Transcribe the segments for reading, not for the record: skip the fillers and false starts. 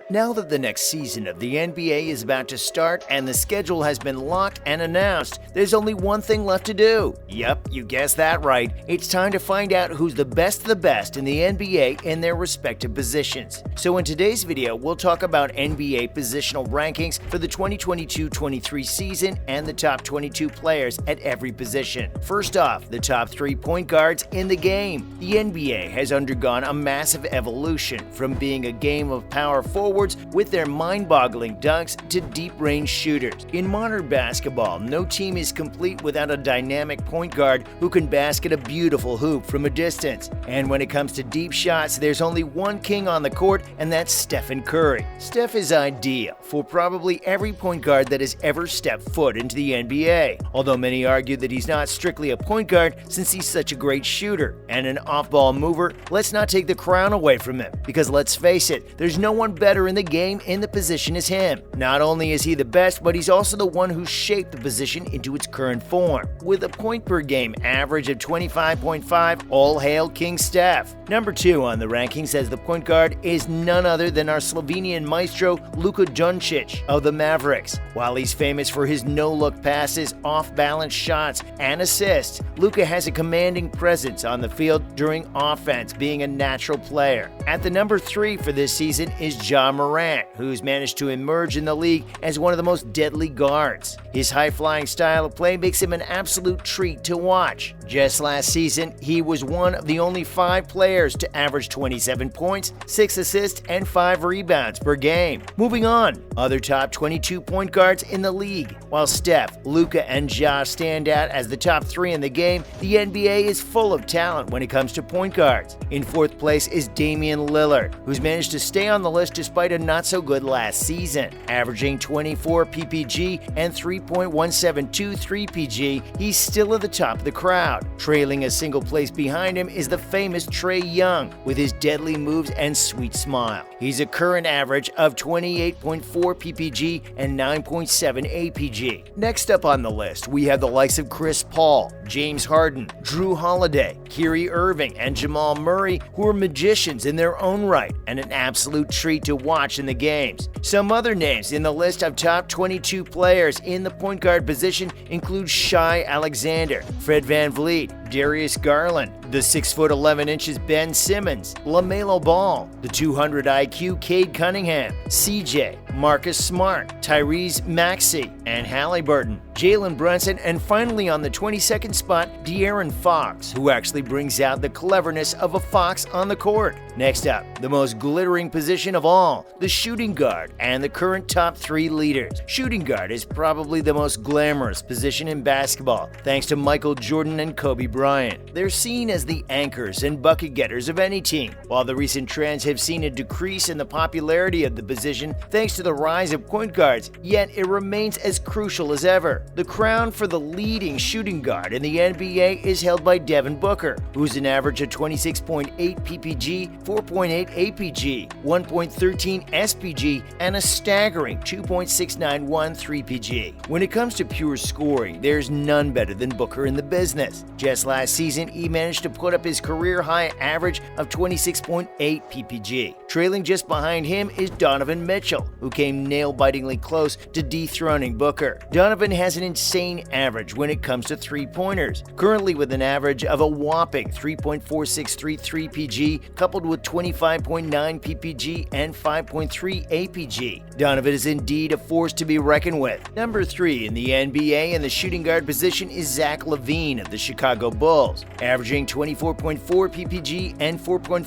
Now that the next season of the NBA is about to start and the schedule has been locked and announced, there's only one thing left to do. Yep, you guessed that right. It's time to find out who's the best of the best in the NBA in their respective positions. So in today's video, we'll talk about NBA positional rankings for the 2022-23 season and the top 22 players at every position. First off, the top 3 point guards in the game. The NBA has undergone a massive evolution from being a game of power forwards with their mind-boggling dunks to deep-range shooters. In modern basketball, no team is complete without a dynamic point guard who can basket a beautiful hoop from a distance. And when it comes to deep shots, there's only one king on the court, and that's Stephen Curry. Steph is ideal for probably every point guard that has ever stepped foot into the NBA, although many argue that he's not strictly a point guard since he's such a great shooter and an off-ball mover. Let's not take the crown away from him, because let's face it, there's no one better in the game in the position as him. Not only is he the best, but he's also the one who shaped the position into its current form. With a point per game average of 25.5, all hail King Steph. Number 2 on the rankings as the point guard is none other than our Slovenian maestro Luka Doncic of the Mavericks. While he's famous for his no-look passes, off-balance shots, and assists, Luka has a commanding presence on the field during offense, being a natural player. At the number 3 for this season is Ja Morant, who's managed to emerge in the league as one of the most deadly guards. His high-flying style of play makes him an absolute treat to watch. Just last season, he was one of the only 5 players to average 27 points, 6 assists, and 5 rebounds per game. Moving on, other top 22 point guards in the league. While Steph, Luka, and Ja stand out as the top 3 in the game, the NBA is full of talent when it comes to point guards. In 4th place is Damian Lillard, who's managed to stay on the list despite a not-so-good last season. Averaging 24 PPG and 3.172 3PG, he's still at the top of the crowd. Trailing a single place behind him is the famous Trae Young, with his deadly moves and sweet smile. He's a current average of 28.4 PPG and 9.7 APG. Next up on the list, we have the likes of Chris Paul, James Harden, Drew Holiday, Kyrie Irving, and Jamal Murray, who are magicians in their own right and an absolute treat to watch in the games. Some other names in the list of top 22 players in the point guard position include Shai Alexander, Fred VanVleet, Darius Garland, the 6'11" Ben Simmons, LaMelo Ball, the 200 IQ Cade Cunningham, CJ, Marcus Smart, Tyrese Maxey, and Halliburton, Jalen Brunson, and finally on the 22nd spot, De'Aaron Fox, who actually brings out the cleverness of a fox on the court. Next up, the most glittering position of all, the shooting guard, and the current top 3 leaders. Shooting guard is probably the most glamorous position in basketball, thanks to Michael Jordan and Kobe Bryant. They're seen as the anchors and bucket getters of any team. While the recent trends have seen a decrease in the popularity of the position thanks to the rise of point guards, yet it remains as crucial as ever. The crown for the leading shooting guard in the NBA is held by Devin Booker, who's an average of 26.8 PPG, 4.8 APG, 1.13 SPG, and a staggering 2.691 3PG. When it comes to pure scoring, there's none better than Booker in the business. Just last season, he managed to put up his career-high average of 26.8 PPG. Trailing just behind him is Donovan Mitchell, who came nail-bitingly close to dethroning Booker. Donovan has an insane average when it comes to three-pointers, currently with an average of a whopping 3.463 3PG, coupled with 25.9 PPG and 5.3 APG. Donovan is indeed a force to be reckoned with. Number 3 in the NBA in the shooting guard position is Zach LaVine of the Chicago Bulls, averaging 24.4 PPG and 4.5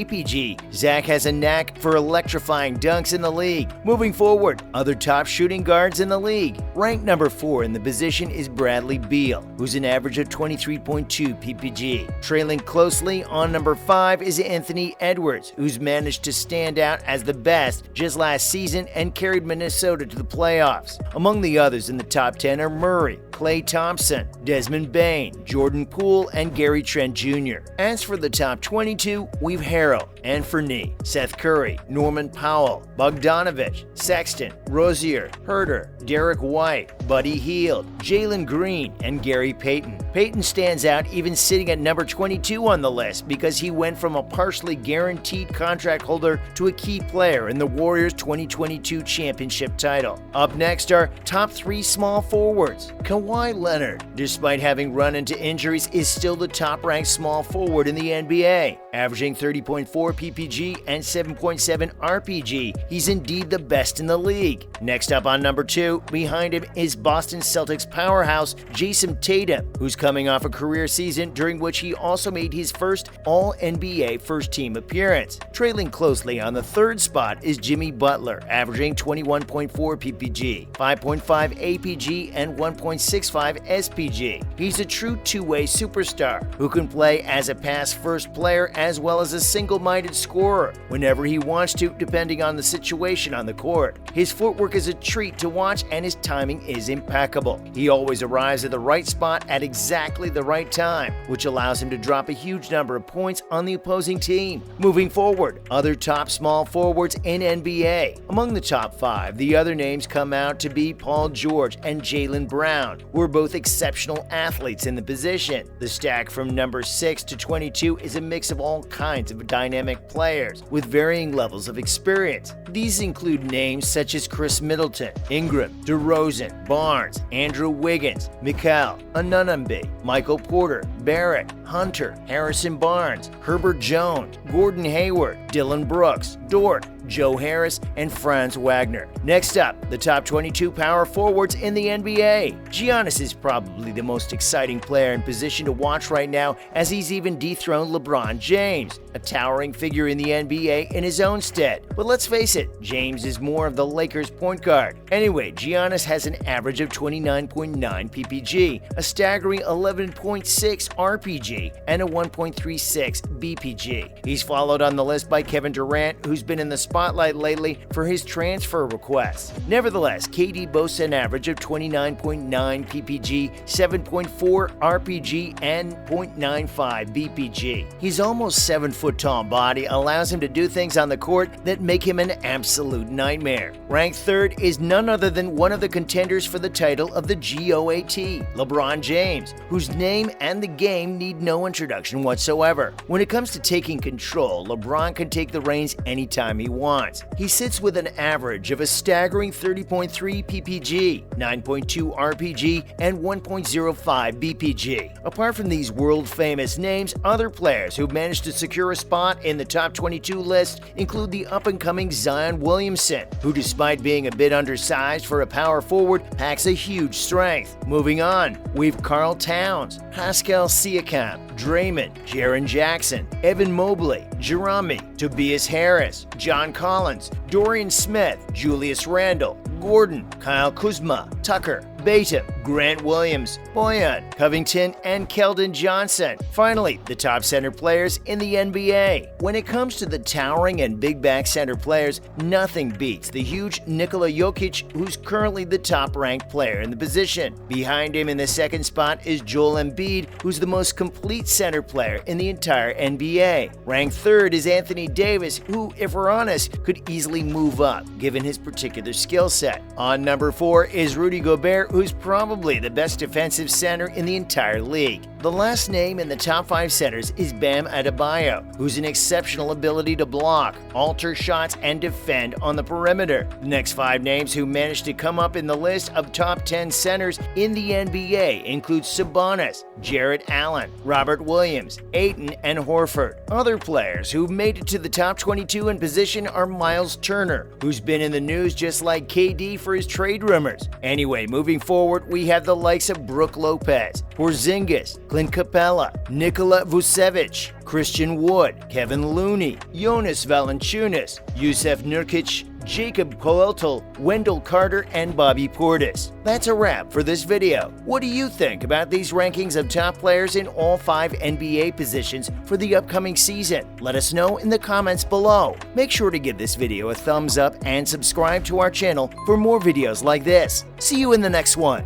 APG. Zach has a knack for electrifying dunks in the league. Moving forward, other top shooting guards in the league. Ranked number 4 in the position is Bradley Beal, who's an average of 23.2 PPG. Trailing closely on number 5 is Anthony Edwards, who's managed to stand out as the best just last season and carried Minnesota to the playoffs. Among the others in the top 10 are Murray, Klay Thompson, Desmond Bane, Jordan Poole, and Gary Trent Jr. As for the top 22, we've Harrell and Fournier, Seth Curry, Norman Powell, Bogdanovich, Sexton, Rozier, Herter, Derek White, Buddy Hield, Jalen Green, and Gary Payton. Peyton stands out, even sitting at number 22 on the list, because he went from a partially guaranteed contract holder to a key player in the Warriors' 2022 championship title. Up next are top 3 small forwards. Kawhi Leonard, despite having run into injuries, is still the top-ranked small forward in the NBA, averaging 30.4 PPG and 7.7 RPG. He's indeed the best in the league. Next up on number 2, behind him is Boston Celtics powerhouse Jason Tatum, who's coming off a career season during which he also made his first All-NBA first-team appearance. Trailing closely on the 3rd spot is Jimmy Butler, averaging 21.4 PPG, 5.5 APG, and 1.65 SPG. He's a true two-way superstar who can play as a pass-first player as well as a single-minded scorer whenever he wants to, depending on the situation on the court. His footwork is a treat to watch and his timing is impeccable. He always arrives at the right spot at exactly the right time, which allows him to drop a huge number of points on the opposing team. Moving forward, other top small forwards in NBA. Among the top 5, the other names come out to be Paul George and Jaylen Brown, who are both exceptional athletes in the position. The stack from number 6 to 22 is a mix of all kinds of dynamic players with varying levels of experience. These include names such as Chris Middleton, Ingram, DeRozan, Barnes, Andrew Wiggins, Mikal, Anunoby, Michael Porter, Barrett, Hunter, Harrison Barnes, Herbert Jones, Gordon Hayward, Dylan Brooks, Dort, Joe Harris, and Franz Wagner. Next up, the top 22 power forwards in the NBA. Giannis is probably the most exciting player in position to watch right now, as he's even dethroned LeBron James, a towering figure in the NBA in his own stead. But let's face it, James is more of the Lakers' point guard. Anyway, Giannis has an average of 29.9 PPG, a staggering 11.6 RPG, and a 1.36 BPG. He's followed on the list by Kevin Durant, who's been in the spotlight lately for his transfer requests. Nevertheless, KD boasts an average of 29.9 PPG, 7.4 RPG, and 0.95 BPG. His almost 7-foot-tall body allows him to do things on the court that make him an absolute nightmare. Ranked 3rd is none other than one of the contenders for the title of the GOAT, LeBron James, whose name and the game need no introduction whatsoever. When it comes to taking control, LeBron can take the reins anytime he wants. He sits with an average of a staggering 30.3 PPG, 9.2 RPG, and 1.05 BPG. Apart from these world-famous names, other players who've managed to secure a spot in the top 22 list include the up-and-coming Zion Williamson, who despite being a bit undersized for a power forward, packs a huge strength. Moving on, we've Karl Towns, Pascal Siakam, Draymond, Jaren Jackson, Evan Mobley, Jeremy, Tobias Harris, John Collins, Dorian Smith, Julius Randle, Gordon, Kyle Kuzma, Tucker, Batum, Grant Williams, Boyan, Covington, and Keldon Johnson. Finally, the top center players in the NBA. When it comes to the towering and big back center players, nothing beats the huge Nikola Jokic, who's currently the top-ranked player in the position. Behind him in the 2nd spot is Joel Embiid, who's the most complete center player in the entire NBA. Ranked 3rd is Anthony Davis, who, if we're honest, could easily move up, given his particular skill set. On number 4 is Rudy Gobert, who's probably the best defensive center in the entire league. The last name in the top 5 centers is Bam Adebayo, who's an exceptional ability to block, alter shots, and defend on the perimeter. The next 5 names who managed to come up in the list of top 10 centers in the NBA include Sabonis, Jarrett Allen, Robert Williams, Ayton, and Horford. Other players who've made it to the top 22 in position are Miles Turner, who's been in the news just like KD for his trade rumors. Anyway, moving forward, we have the likes of Brook Lopez, Porzingis, Clint Capella, Nikola Vucevic, Christian Wood, Kevin Looney, Jonas Valanciunas, Jusuf Nurkic, Jacob Poeltl, Wendell Carter, and Bobby Portis. That's a wrap for this video. What do you think about these rankings of top players in all 5 NBA positions for the upcoming season? Let us know in the comments below. Make sure to give this video a thumbs up and subscribe to our channel for more videos like this. See you in the next one.